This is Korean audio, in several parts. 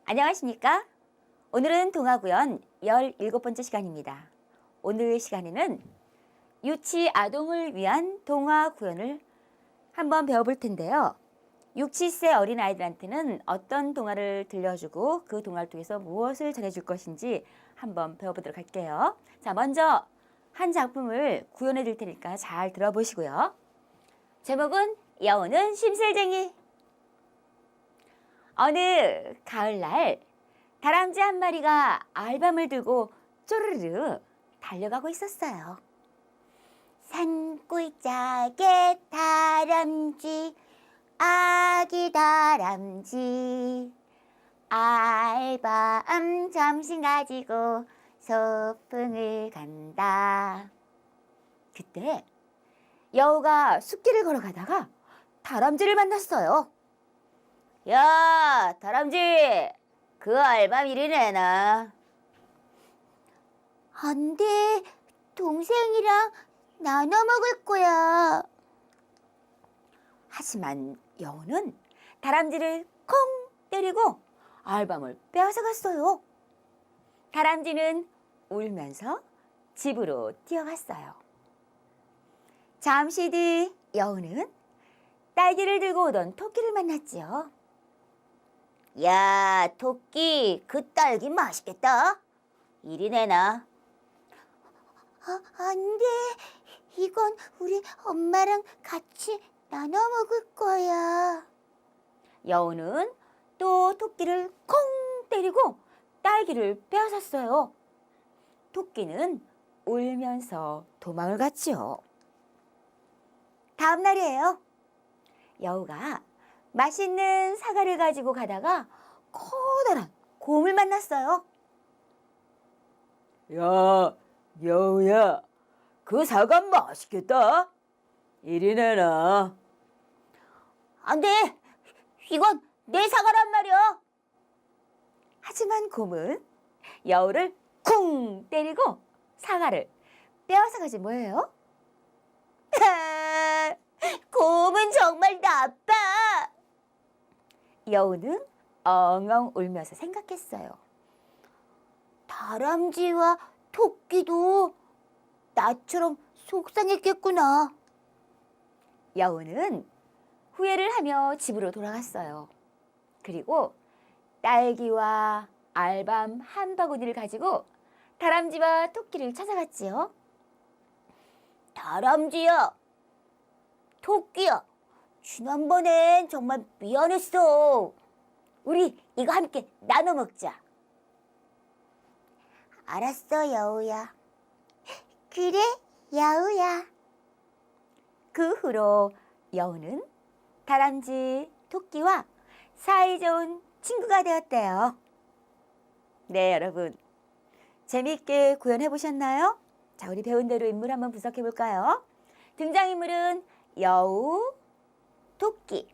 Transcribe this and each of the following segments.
안녕하십니까? 오늘은 동화구연 17번째 시간입니다. 오늘 시간에는 유치 아동을 위한 동화 구연을 한번 배워볼 텐데요. 6, 7세 어린아이들한테는 어떤 동화를 들려주고 그 동화를 통해서 무엇을 전해줄 것인지 한번 배워보도록 할게요. 자, 먼저 한 작품을 구연해 드릴 테니까 잘 들어보시고요. 제목은 여우는 심술쟁이. 어느 가을날 다람쥐 한 마리가 알밤을 들고 쪼르르 달려가고 있었어요. 산골짜기의 다람쥐, 아기 다람쥐, 알밤 점심 가지고 소풍을 간다. 그때 여우가 숲길을 걸어가다가 다람쥐를 만났어요. 야, 다람쥐, 그 알밤 이리 내놔. 안 돼, 동생이랑 나눠 먹을 거야. 하지만 여우는 다람쥐를 콩 때리고 알밤을 빼앗아갔어요. 다람쥐는 울면서 집으로 뛰어갔어요. 잠시 뒤 여우는 딸기를 들고 오던 토끼를 만났지요. 야, 토끼, 그 딸기 맛있겠다. 이리 내놔. 안 돼. 이건 우리 엄마랑 같이 나눠 먹을 거야. 여우는 또 토끼를 콩 때리고 딸기를 빼앗았어요. 토끼는 울면서 도망을 갔지요. 다음 날이에요. 여우가 맛있는 사과를 가지고 가다가 커다란 곰을 만났어요. 야, 여우야, 그 사과 맛있겠다. 이리 내놔. 안 돼, 이건 내 사과란 말이야. 하지만 곰은 여우를 쿵 때리고 사과를 빼앗아가지 뭐예요? 곰은 정말 나빠. 여우는 엉엉 울면서 생각했어요. 다람쥐와 토끼도 나처럼 속상했겠구나. 여우는 후회를 하며 집으로 돌아갔어요. 그리고 딸기와 알밤 한 바구니를 가지고 다람쥐와 토끼를 찾아갔지요. 다람쥐야, 토끼야, 지난번엔 정말 미안했어. 우리 이거 함께 나눠 먹자. 알았어, 여우야. 그래, 여우야. 그 후로 여우는 다람쥐, 토끼와 사이좋은 친구가 되었대요. 네, 여러분. 재미있게 구현해 보셨나요? 자, 우리 배운 대로 인물 한번 분석해 볼까요? 등장인물은 여우, 토끼,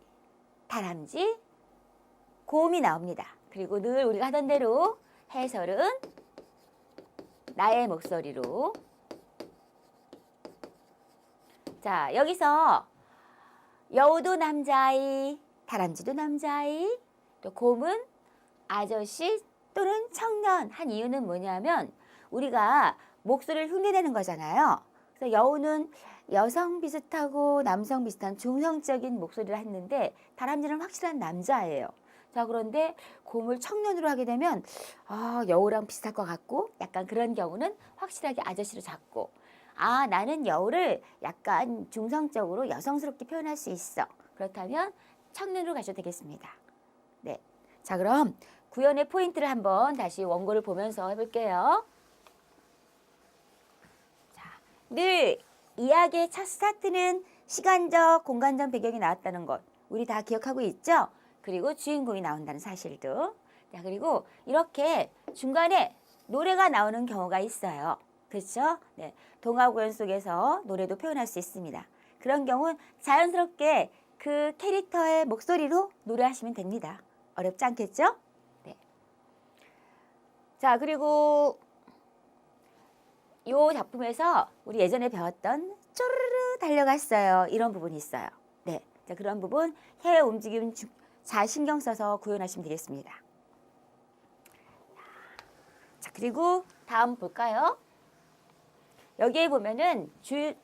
다람쥐, 곰이 나옵니다. 그리고 늘 우리가 하던 대로 해설은 나의 목소리로. 자, 여기서 여우도 남자아이, 다람쥐도 남자아이, 또 곰은 아저씨 또는 청년 한 이유는 뭐냐면 우리가 목소리를 흉내내는 거잖아요. 그래서 여우는 여성 비슷하고 남성 비슷한 중성적인 목소리를 했는데 다람쥐는 확실한 남자예요. 자, 그런데 곰을 청년으로 하게 되면 여우랑 비슷할 것 같고 약간 그런 경우는 확실하게 아저씨로 잡고 나는 여우를 약간 중성적으로 여성스럽게 표현할 수 있어. 그렇다면 청년으로 가셔도 되겠습니다. 네, 자, 그럼 구연의 포인트를 한번 다시 원고를 보면서 해볼게요. 자, 늘 이야기의 첫 스타트는 시간적, 공간적 배경이 나왔다는 것 우리 다 기억하고 있죠? 그리고 주인공이 나온다는 사실도. 자, 그리고 이렇게 중간에 노래가 나오는 경우가 있어요. 그렇죠? 네, 동화구연 속에서 노래도 표현할 수 있습니다. 그런 경우는 자연스럽게 그 캐릭터의 목소리로 노래하시면 됩니다. 어렵지 않겠죠? 네. 자, 그리고 이 작품에서 우리 예전에 배웠던 쪼르르 달려갔어요. 이런 부분이 있어요. 네, 자, 그런 부분 혀의 움직임 잘 신경 써서 구현하시면 되겠습니다. 자, 그리고 다음 볼까요? 여기에 보면은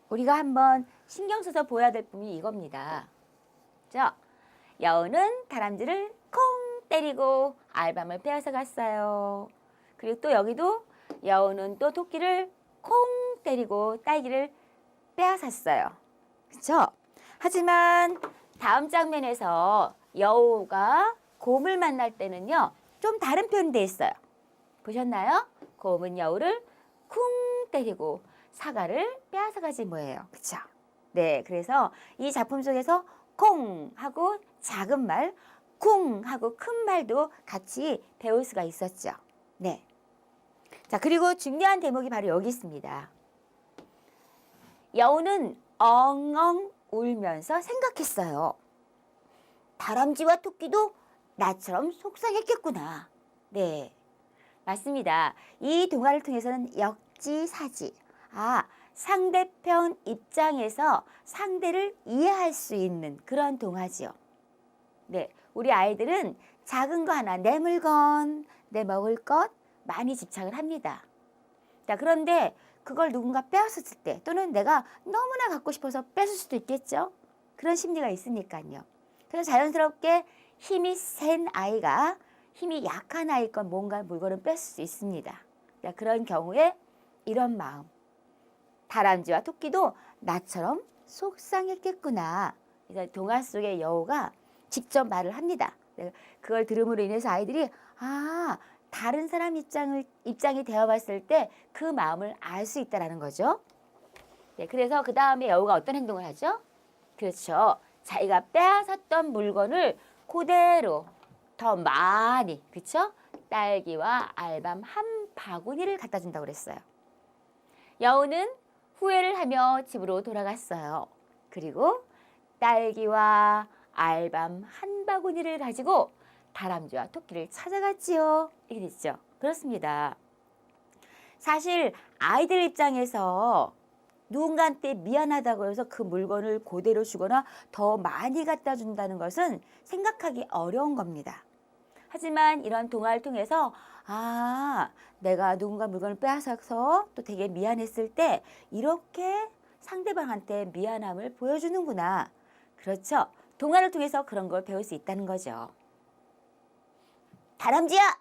우리가 한번 신경 써서 보아야 될 부분이 이겁니다. 자, 여우는 다람쥐를 콩 때리고 알밤을 빼앗아 갔어요. 그리고 또 여기도 여우는 또 토끼를 콩 때리고 딸기를 빼앗았어요. 그렇죠? 하지만 다음 장면에서 여우가 곰을 만날 때는요, 좀 다른 표현이 돼 있어요. 보셨나요? 곰은 여우를 쿵 때리고 사과를 빼앗아가지 뭐예요. 그쵸? 네, 그래서 이 작품 속에서 콩 하고 작은 말, 쿵 하고 큰 말도 같이 배울 수가 있었죠. 네. 자, 그리고 중요한 대목이 바로 여기 있습니다. 여우는 엉엉 울면서 생각했어요. 다람쥐와 토끼도 나처럼 속상했겠구나. 네, 맞습니다. 이 동화를 통해서는 역지사지, 상대편 입장에서 상대를 이해할 수 있는 그런 동화지요. 네, 우리 아이들은 작은 거 하나, 내 물건, 내 먹을 것 많이 집착을 합니다. 자, 그런데 그걸 누군가 빼앗았을 때 또는 내가 너무나 갖고 싶어서 뺏을 수도 있겠죠. 그런 심리가 있으니까요. 그래서 자연스럽게 힘이 센 아이가 힘이 약한 아이 건 뭔가 물건을 뺏을 수 있습니다. 자, 그런 경우에 이런 마음. 다람쥐와 토끼도 나처럼 속상했겠구나. 그래서 동화 속의 여우가 직접 말을 합니다. 그걸 들음으로 인해서 아이들이 다른 사람 입장이 되어봤을 때 그 마음을 알 수 있다는 거죠. 네, 그래서 그 다음에 여우가 어떤 행동을 하죠? 그렇죠. 자기가 빼앗았던 물건을 그대로 더 많이, 그렇죠? 딸기와 알밤 한 바구니를 갖다 준다고 그랬어요. 여우는 후회를 하며 집으로 돌아갔어요. 그리고 딸기와 알밤 한 바구니를 가지고 다람쥐와 토끼를 찾아갔지요. 이렇게 됐죠. 그렇습니다. 사실 아이들 입장에서 누군가한테 미안하다고 해서 그 물건을 그대로 주거나 더 많이 갖다 준다는 것은 생각하기 어려운 겁니다. 하지만 이런 동화를 통해서 내가 누군가 물건을 빼앗아서 또 되게 미안했을 때 이렇게 상대방한테 미안함을 보여주는구나. 그렇죠. 동화를 통해서 그런 걸 배울 수 있다는 거죠. 다람쥐야,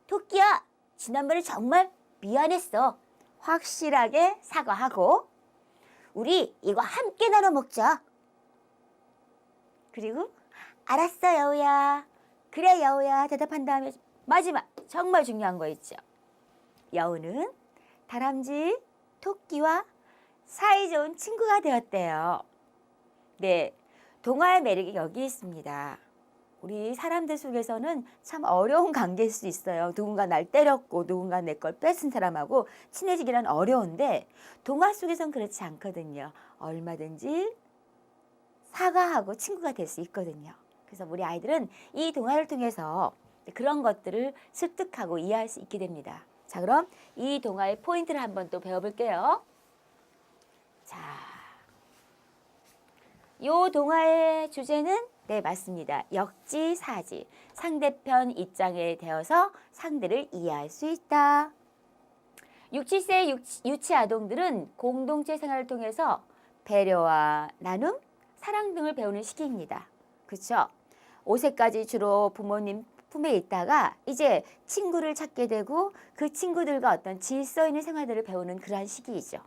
토끼야, 지난번에 정말 미안했어. 확실하게 사과하고 우리 이거 함께 나눠 먹자. 그리고 알았어 여우야. 그래 여우야. 대답한 다음에 마지막 정말 중요한 거 있죠. 여우는 다람쥐, 토끼와 사이좋은 친구가 되었대요. 네, 동화의 매력이 여기 있습니다. 우리 사람들 속에서는 참 어려운 관계일 수 있어요. 누군가 날 때렸고 누군가 내 걸 뺏은 사람하고 친해지기란 어려운데 동화 속에선 그렇지 않거든요. 얼마든지 사과하고 친구가 될 수 있거든요. 그래서 우리 아이들은 이 동화를 통해서 그런 것들을 습득하고 이해할 수 있게 됩니다. 자, 그럼 이 동화의 포인트를 한번 또 배워볼게요. 자, 이 동화의 주제는 네, 맞습니다. 역지사지. 상대편 입장에 대어서 상대를 이해할 수 있다. 6, 7세 유치 아동들은 공동체 생활을 통해서 배려와 나눔, 사랑 등을 배우는 시기입니다. 그렇죠? 5세까지 주로 부모님 품에 있다가 이제 친구를 찾게 되고 그 친구들과 어떤 질서 있는 생활들을 배우는 그러한 시기이죠.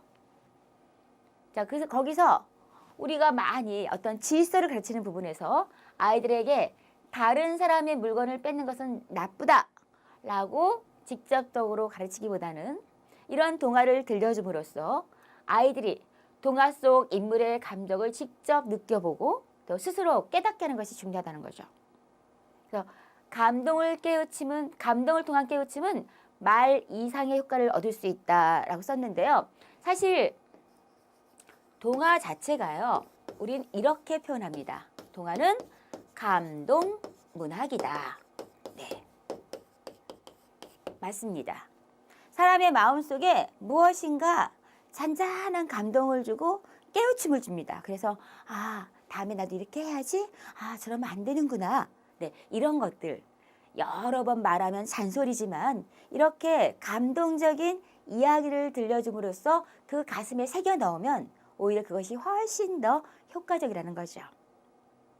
자, 그래서 거기서 우리가 많이 어떤 질서를 가르치는 부분에서 아이들에게 다른 사람의 물건을 뺏는 것은 나쁘다라고 직접적으로 가르치기보다는 이런 동화를 들려줌으로써 아이들이 동화 속 인물의 감정을 직접 느껴보고 또 스스로 깨닫게 하는 것이 중요하다는 거죠. 그래서 감동을 통한 깨우침은 말 이상의 효과를 얻을 수 있다라고 썼는데요. 사실 동화 자체가요. 우린 이렇게 표현합니다. 동화는 감동 문학이다. 네, 맞습니다. 사람의 마음속에 무엇인가 잔잔한 감동을 주고 깨우침을 줍니다. 그래서 다음에 나도 이렇게 해야지. 저러면 안 되는구나. 네, 이런 것들. 여러 번 말하면 잔소리지만 이렇게 감동적인 이야기를 들려줌으로써 그 가슴에 새겨 넣으면 오히려 그것이 훨씬 더 효과적이라는 거죠.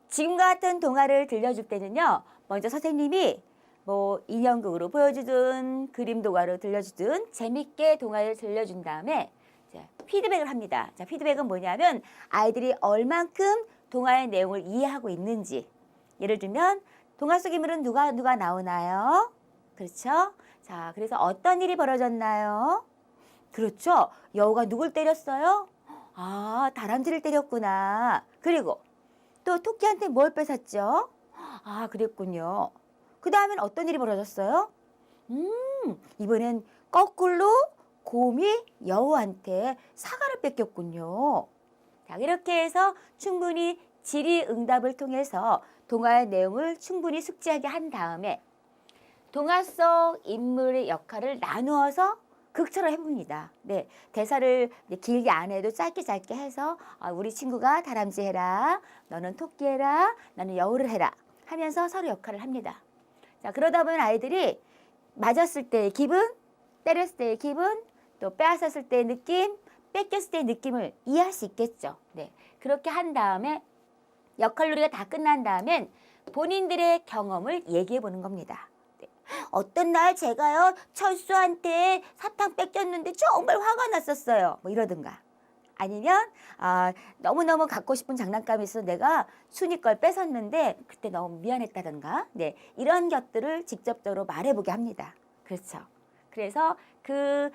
지금과 같은 동화를 들려줄 때는요, 먼저 선생님이 뭐 인형극으로 보여주든 그림 동화로 들려주든 재밌게 동화를 들려준 다음에 이제 피드백을 합니다. 자, 피드백은 뭐냐면 아이들이 얼만큼 동화의 내용을 이해하고 있는지. 예를 들면 동화 속 인물은 누가 나오나요? 그렇죠? 자, 그래서 어떤 일이 벌어졌나요? 그렇죠. 여우가 누굴 때렸어요? 아, 다람쥐를 때렸구나. 그리고 또 토끼한테 뭘 뺏었죠? 아, 그랬군요. 그 다음엔 어떤 일이 벌어졌어요? 이번엔 거꾸로 곰이 여우한테 사과를 뺏겼군요. 자, 이렇게 해서 충분히 질의응답을 통해서 동화의 내용을 충분히 숙지하게 한 다음에 동화 속 인물의 역할을 나누어서 극처럼 해봅니다. 네, 대사를 길게 안 해도 짧게 해서 우리 친구가 다람쥐 해라, 너는 토끼 해라, 나는 여우를 해라 하면서 서로 역할을 합니다. 자, 그러다 보면 아이들이 맞았을 때의 기분, 때렸을 때의 기분, 또 빼앗았을 때의 느낌, 뺏겼을 때의 느낌을 이해할 수 있겠죠. 네, 그렇게 한 다음에 역할놀이가 다 끝난 다음엔 본인들의 경험을 얘기해 보는 겁니다. 네. 어떤 날 제가요 철수한테 사탕 뺏겼는데 정말 화가 났었어요. 뭐 이러든가. 아니면 너무너무 갖고 싶은 장난감이 있어서 내가 순이 걸 뺏었는데 그때 너무 미안했다든가. 네, 이런 것들을 직접적으로 말해보게 합니다. 그렇죠. 그래서 그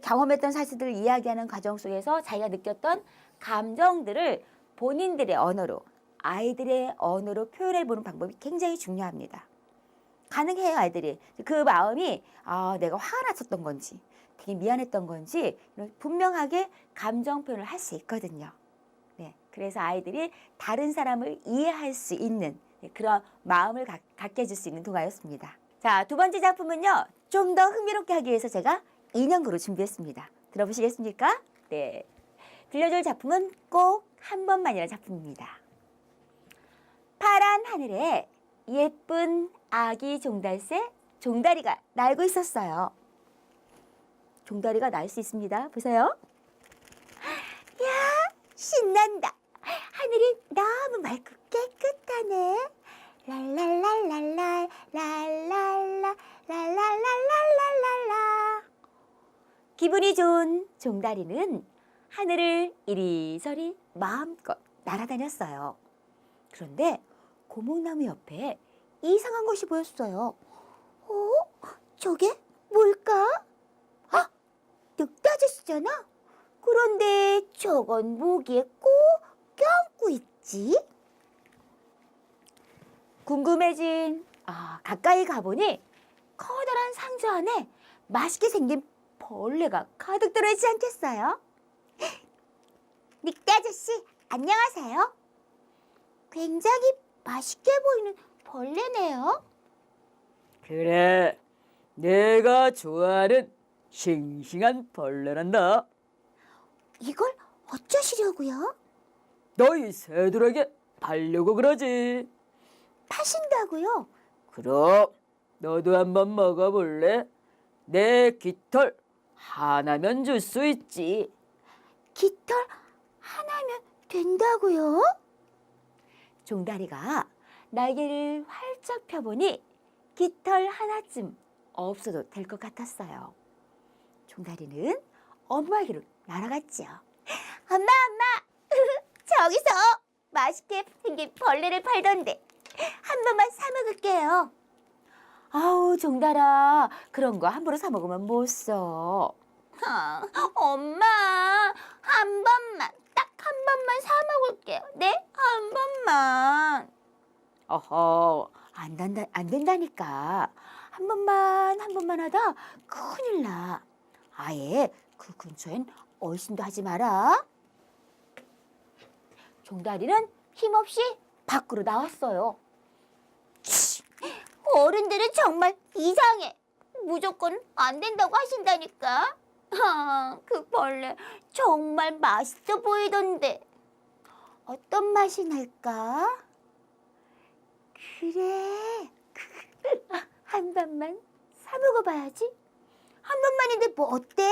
경험했던 사실들을 이야기하는 과정 속에서 자기가 느꼈던 감정들을 본인들의 언어로, 아이들의 언어로 표현해보는 방법이 굉장히 중요합니다. 가능해요, 아이들이. 그 마음이 내가 화가 났었던 건지, 되게 미안했던 건지 분명하게 감정 표현을 할 수 있거든요. 네, 그래서 아이들이 다른 사람을 이해할 수 있는 그런 마음을 갖게 해줄 수 있는 동화였습니다. 자, 두 번째 작품은요, 좀 더 흥미롭게 하기 위해서 제가 인형극으로 준비했습니다. 들어보시겠습니까? 네, 들려줄 작품은 꼭 한 번만이라는 작품입니다. 파란 하늘에 예쁜 아기 종달새 종다리가 날고 있었어요. 종다리가 날 수 있습니다. 보세요. 야, 신난다. 하늘이 너무 맑고 깨끗하네. 랄랄랄랄랄 랄랄라 랄랄랄랄랄랄라. 기분이 좋은 종다리는 하늘을 이리저리 마음껏 날아다녔어요. 그런데 고목나무 옆에 이상한 것이 보였어요. 저게 뭘까? 늑대 아저씨잖아. 그런데 저건 모기에 꼭 껴안고 있지? 궁금해진 가까이 가보니 커다란 상자 안에 맛있게 생긴 벌레가 가득 들어있지 않겠어요? 늑대 아저씨, 안녕하세요. 굉장히 맛있게 보이는 벌레네요. 그래, 내가 좋아하는 싱싱한 벌레란다. 이걸 어쩌시려고요? 너희 새들에게 팔려고 그러지. 파신다고요? 그럼 너도 한번 먹어볼래? 내 깃털 하나면 줄 수 있지. 깃털 하나면 된다고요? 종다리가 날개를 활짝 펴보니 깃털 하나쯤 없어도 될 것 같았어요. 종다리는 엄마에게로 날아갔죠. 엄마! 저기서 맛있게 생긴 벌레를 팔던데 한 번만 사 먹을게요. 아우, 종달아, 그런 거 함부로 사 먹으면 못 써. 엄마, 한 번만, 딱 한 번만 사 먹을게요. 네? 한 번만. 어허, 안 된다니까. 한 번만 하다 큰일 나. 아예 그 근처엔 얼씬도 하지 마라. 종다리는 힘없이 밖으로 나왔어요. 어른들은 정말 이상해. 무조건 안 된다고 하신다니까. 그 벌레 정말 맛있어 보이던데. 어떤 맛이 날까? 그래, 번만 사 먹어봐야지. 한 번만인데 뭐 어때?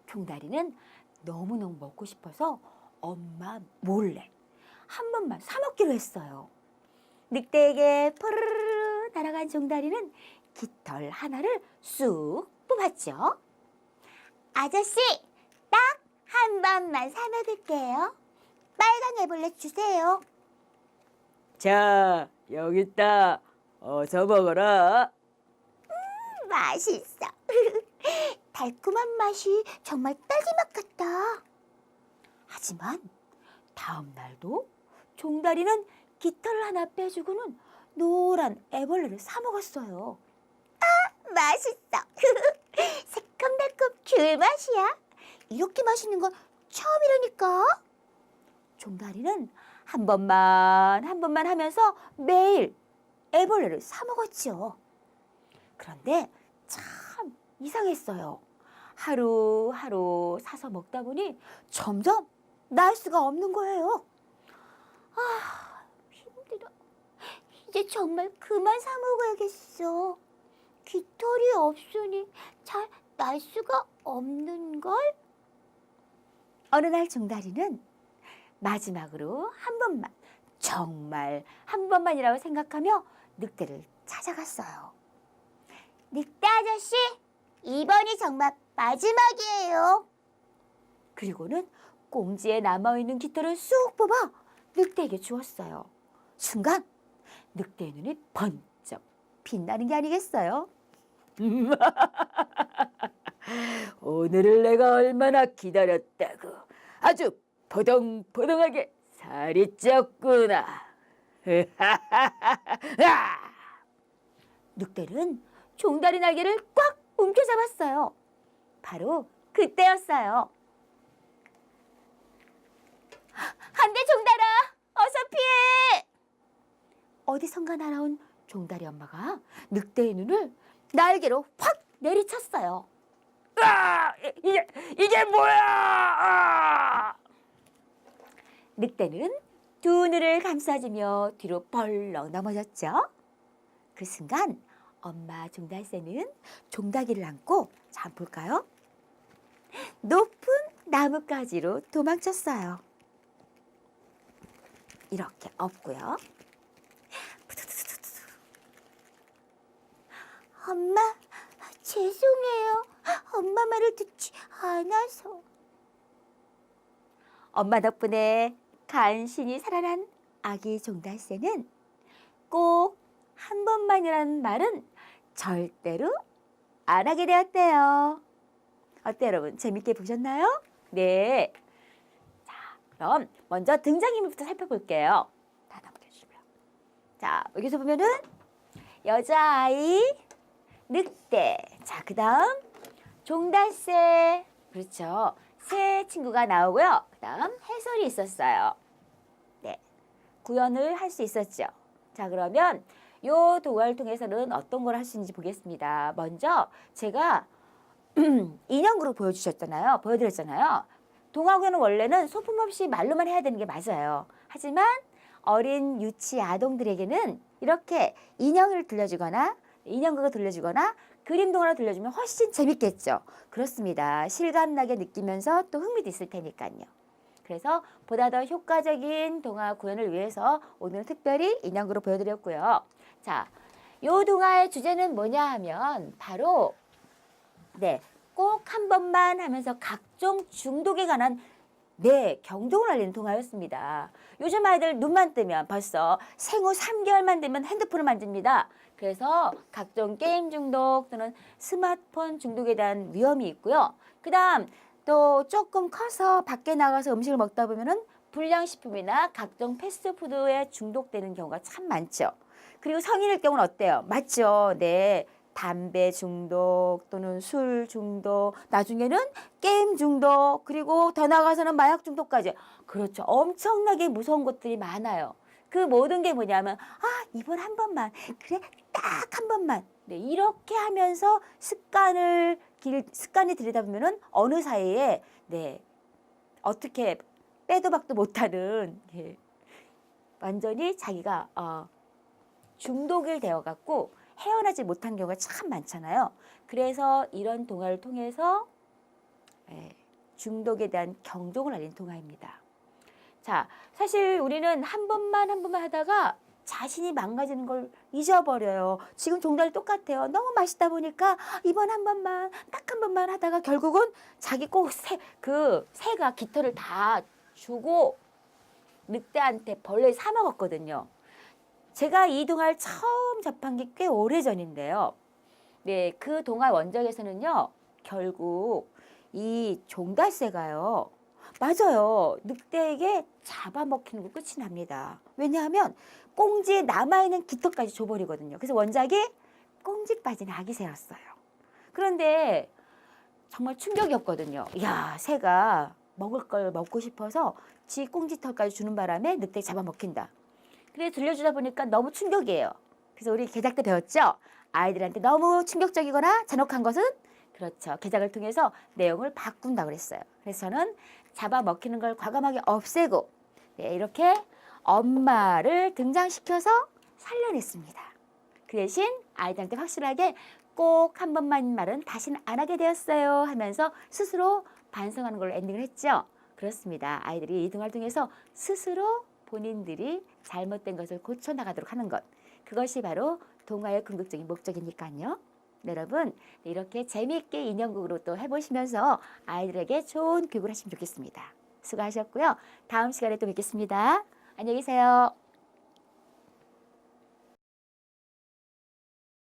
종다리는 너무너무 먹고 싶어서 엄마 몰래 한 번만 사 먹기로 했어요. 늑대에게 푸르르르 날아간 종다리는 깃털 하나를 쑥 뽑았죠. 아저씨, 딱 한 번만 사 먹을게요. 빨강 애벌레 주세요. 자, 여기 있다. 어서 먹어라. 맛있어. 달콤한 맛이 정말 딸기맛 같다. 하지만 다음 날도 종다리는 깃털 하나 빼주고는 노란 애벌레를 사 먹었어요. 아, 맛있어. 새콤달콤 귤맛이야. 이렇게 맛있는 건 처음이라니까. 종다리는 한 번만 하면서 매일 애벌레를 사 먹었죠. 그런데 참 이상했어요. 하루하루 사서 먹다 보니 점점 나을 수가 없는 거예요. 아, 힘들어. 이제 정말 그만 사 먹어야겠어. 깃털이 없으니 잘 날 수가 없는걸? 어느 날 종다리는 마지막으로 한 번만, 정말 한 번만이라고 생각하며 늑대를 찾아갔어요. 늑대 아저씨, 이번이 정말 마지막이에요. 그리고는 꽁지에 남아있는 깃털을 쑥 뽑아 늑대에게 주었어요. 순간 늑대의 눈이 번쩍 빛나는 게 아니겠어요? 오늘을 내가 얼마나 기다렸다고. 아주 포동포동하게 살이 쪘구나. 늑대는 종다리 날개를 꽉 움켜잡았어요. 바로 그때였어요. 안 돼, 종달아! 어서 피해! 어디선가 날아온 종다리 엄마가 늑대의 눈을 날개로 확 내리쳤어요. 아, 이게 뭐야? 아! 늑대는 두 눈을 감싸주며 뒤로 벌렁 넘어졌죠. 그 순간 엄마 종달새는 종다기를 안고, 자, 한번 볼까요? 높은 나뭇가지로 도망쳤어요. 이렇게 엎고요. 엄마, 죄송해요. 엄마 말을 듣지 않아서. 엄마 덕분에 간신히 살아난 아기 종달새는 꼭 한 번만이라는 말은 절대로 안 하게 되었대요. 어때요, 여러분? 재밌게 보셨나요? 네. 자, 그럼 먼저 등장인물부터 살펴볼게요. 다 넘겨주시고요. 자, 여기서 보면은 여자아이, 늑대, 자, 그 다음 종달새, 그렇죠. 새 친구가 나오고요. 그 다음 해설이 있었어요. 네, 구현을 할 수 있었죠. 자, 그러면 요 동화를 통해서는 어떤 걸 할 수 있는지 보겠습니다. 먼저 제가 인형으로 보여드렸잖아요. 동화 구현은 원래는 소품 없이 말로만 해야 되는 게 맞아요. 하지만 어린 유치 아동들에게는 이렇게 인형을 들려주거나 인형극을 들려주거나 그림 동화를 들려주면 훨씬 재밌겠죠. 그렇습니다. 실감나게 느끼면서 또 흥미도 있을 테니까요. 그래서 보다 더 효과적인 동화 구현을 위해서 오늘 특별히 인형극으로 보여드렸고요. 자, 요 동화의 주제는 뭐냐 하면 바로 꼭 한 번만 하면서 각종 중독에 관한 경종을 알리는 동화였습니다. 요즘 아이들 눈만 뜨면 벌써 생후 3개월만 되면 핸드폰을 만집니다. 그래서 각종 게임 중독 또는 스마트폰 중독에 대한 위험이 있고요. 그 다음 또 조금 커서 밖에 나가서 음식을 먹다 보면은 불량식품이나 각종 패스트푸드에 중독되는 경우가 참 많죠. 그리고 성인일 경우는 어때요? 맞죠? 네. 담배 중독 또는 술 중독, 나중에는 게임 중독, 그리고 더 나아가서는 마약 중독까지. 그렇죠. 엄청나게 무서운 것들이 많아요. 그 모든 게 뭐냐면 이번 한 번만, 그래 딱 한 번만. 네, 이렇게 하면서 습관이 들이다 보면은 어느 사이에 어떻게 빼도 박도 못하는 완전히 자기가 중독이 되어갖고 헤어나지 못한 경우가 참 많잖아요. 그래서 이런 동화를 통해서 중독에 대한 경종을 알린 동화입니다. 자, 사실 우리는 한 번만 하다가 자신이 망가지는 걸 잊어버려요. 지금 종달이 똑같아요. 너무 맛있다 보니까 이번 한 번만, 딱 한 번만 하다가 결국은 자기 꼭 새가 깃털을 다 주고 늑대한테 벌레 사 먹었거든요. 제가 이 동화를 처음 접한 게 꽤 오래전인데요. 네, 그 동화 원작에서는요, 결국 이 종달새가요, 맞아요, 늑대에게 잡아먹히는 거 끝이 납니다. 왜냐하면 꽁지에 남아있는 깃털까지 줘버리거든요. 그래서 원작이 꽁지 빠진 아기 새였어요. 그런데 정말 충격이었거든요. 야, 새가 먹을 걸 먹고 싶어서 지 꽁지털까지 주는 바람에 늑대에 잡아먹힌다. 그래 들려주다 보니까 너무 충격이에요. 그래서 우리 개작 때 배웠죠? 아이들한테 너무 충격적이거나 잔혹한 것은 그렇죠. 개작을 통해서 내용을 바꾼다고 그랬어요. 그래서 저는 잡아먹히는 걸 과감하게 없애고 이렇게 엄마를 등장시켜서 살려냈습니다. 그 대신 아이들한테 확실하게 꼭 한 번만 말은 다시는 안 하게 되었어요 하면서 스스로 반성하는 걸로 엔딩을 했죠. 그렇습니다. 아이들이 이 동화를 통해서 스스로 본인들이 잘못된 것을 고쳐나가도록 하는 것. 그것이 바로 동화의 궁극적인 목적이니까요. 네, 여러분 이렇게 재미있게 인형극으로 또 해보시면서 아이들에게 좋은 교육을 하시면 좋겠습니다. 수고하셨고요. 다음 시간에 또 뵙겠습니다. 안녕히 계세요.